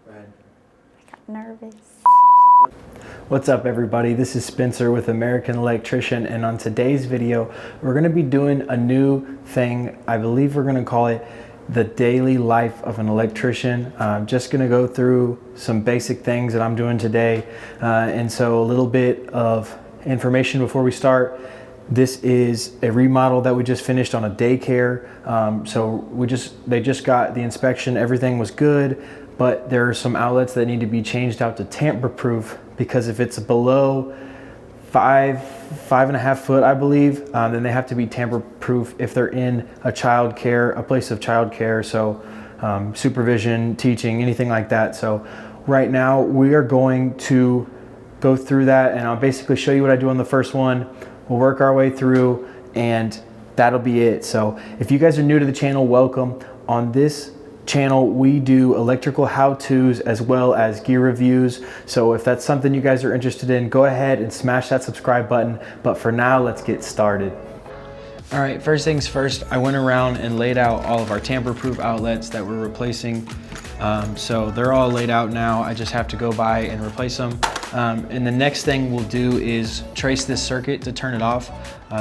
Right. I got nervous. What's up everybody, this is Spencer with American Electrician, and on today's video we're going to be doing a new thing. I believe we're going to call it the daily life of an electrician. I'm just going to go through some basic things that I'm doing today, and so a little bit of information before we start. This is a remodel that we just finished on a daycare. So they just got the inspection, everything was good, but there are some outlets that need to be changed out to tamper proof, because if it's below 5.5 foot, I believe, then they have to be tamper proof if they're in a place of child care. So supervision, teaching, anything like that. So right now we are going to go through that, and I'll basically show you what I do on the first one. We'll work our way through, and that'll be it. So if you guys are new to the channel, welcome. On this channel we do electrical how-tos as well as gear reviews. So if that's something you guys are interested in, go ahead and smash that subscribe button. But for now, let's get started. All right, first things first, I went around and laid out all of our tamper-proof outlets that we're replacing. So they're all laid out now. I just have to go by and replace them. And the next thing we'll do is trace this circuit to turn it off.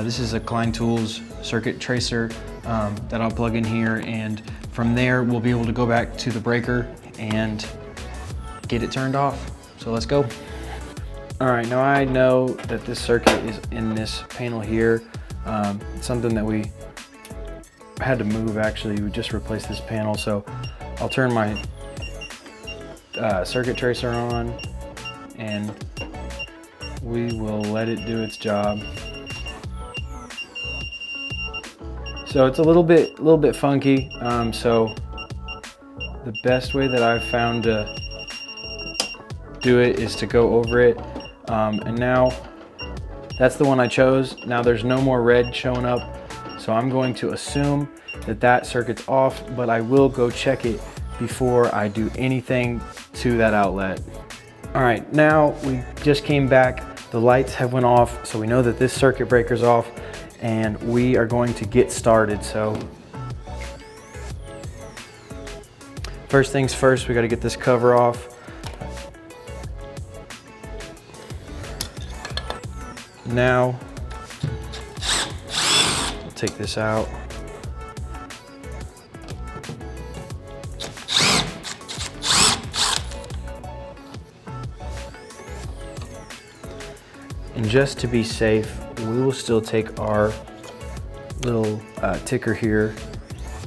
This is a Klein Tools circuit tracer that I'll plug in here, and from there we'll be able to go back to the breaker and get it turned off. So let's go. All right, now I know that this circuit is in this panel here. Something that we had to move, actually. We just replaced this panel, so I'll turn my circuit tracer on and we will let it do its job. So it's a little bit funky. So the best way that I've found to do it is to go over it. And now that's the one I chose. Now there's no more red showing up. So I'm going to assume that that circuit's off, but I will go check it before I do anything to that outlet. All right, now we just came back. The lights have went off, so we know that this circuit breaker's off, and we are going to get started. So first things first, we got to get this cover off. Now, I'll take this out. And just to be safe, we will still take our little ticker here,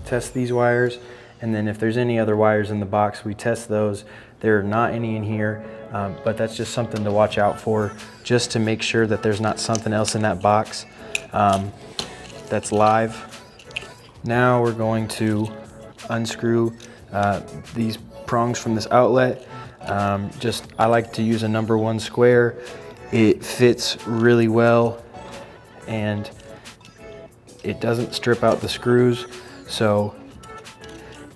test these wires, and then if there's any other wires in the box, we test those. There are not any in here, but that's just something to watch out for, just to make sure that there's not something else in that box that's live. Now we're going to unscrew these prongs from this outlet. I like to use a number 1 square. It fits really well and it doesn't strip out the screws. So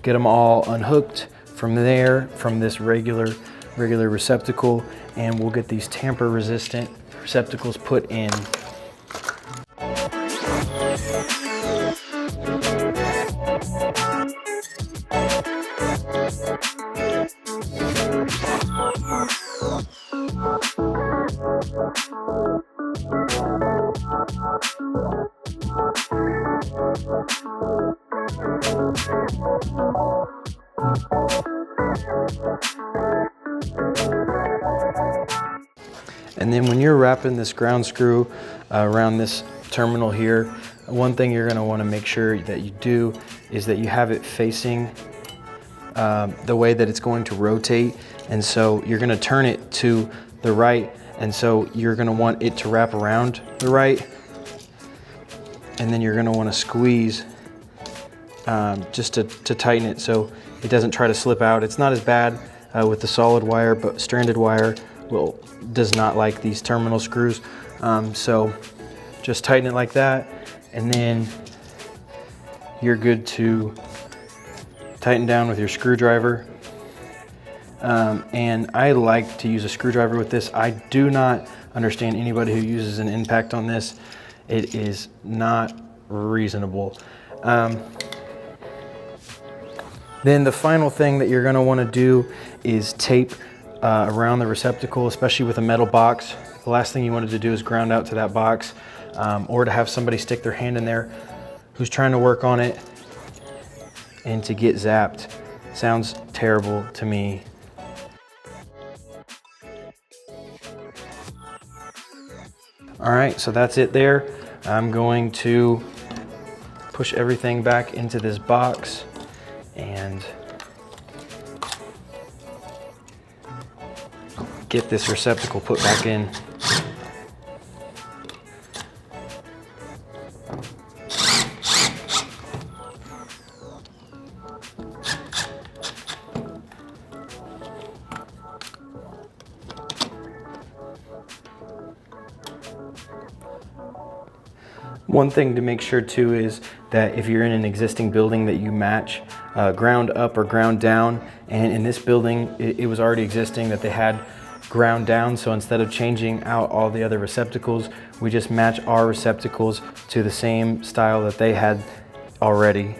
get them all unhooked from there, from this regular receptacle, and we'll get these tamper resistant receptacles put in. And then when you're wrapping this ground screw around this terminal here, one thing you're going to want to make sure that you do is that you have it facing the way that it's going to rotate. And so you're going to turn it to the right, and so you're going to want it to wrap around the right, and then you're going to want to squeeze just to tighten it so it doesn't try to slip out. It's not as bad with the solid wire, but stranded wire does not like these terminal screws. So just tighten it like that, and then you're good to tighten down with your screwdriver. And I like to use a screwdriver with this. I do not understand anybody who uses an impact on this. It is not reasonable. Then the final thing that you're gonna wanna do is tape around the receptacle, especially with a metal box. The last thing you wanted to do is ground out to that box, or to have somebody stick their hand in there who's trying to work on it and to get zapped. Sounds terrible to me. All right, so that's it there. I'm going to push everything back into this box and get this receptacle put back in. One thing to make sure too is that if you're in an existing building that you match ground up or ground down, and in this building it was already existing that they had ground down, so instead of changing out all the other receptacles, we just match our receptacles to the same style that they had already.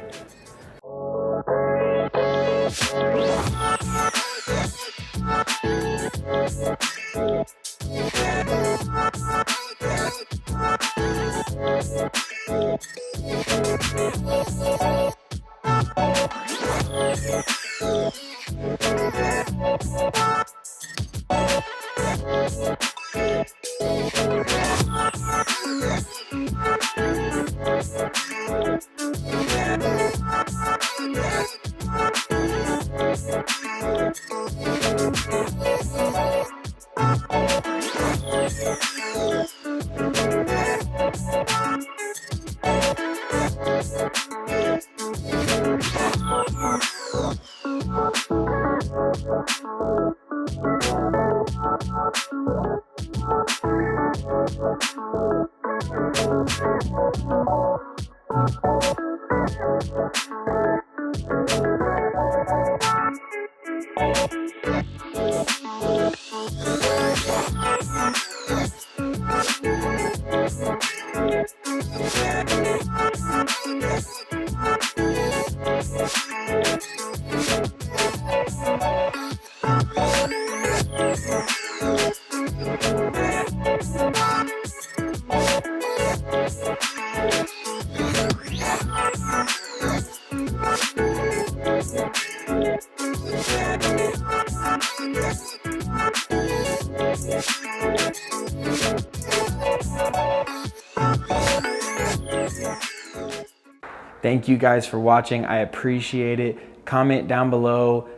Thank you guys for watching. I appreciate it. Comment down below,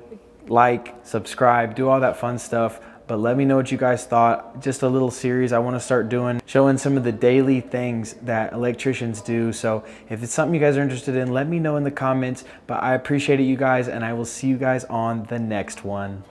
like, subscribe, do all that fun stuff. But let me know what you guys thought. Just a little series I want to start doing, showing some of the daily things that electricians do. So if it's something you guys are interested in, let me know in the comments. But I appreciate it, you guys, and I will see you guys on the next one.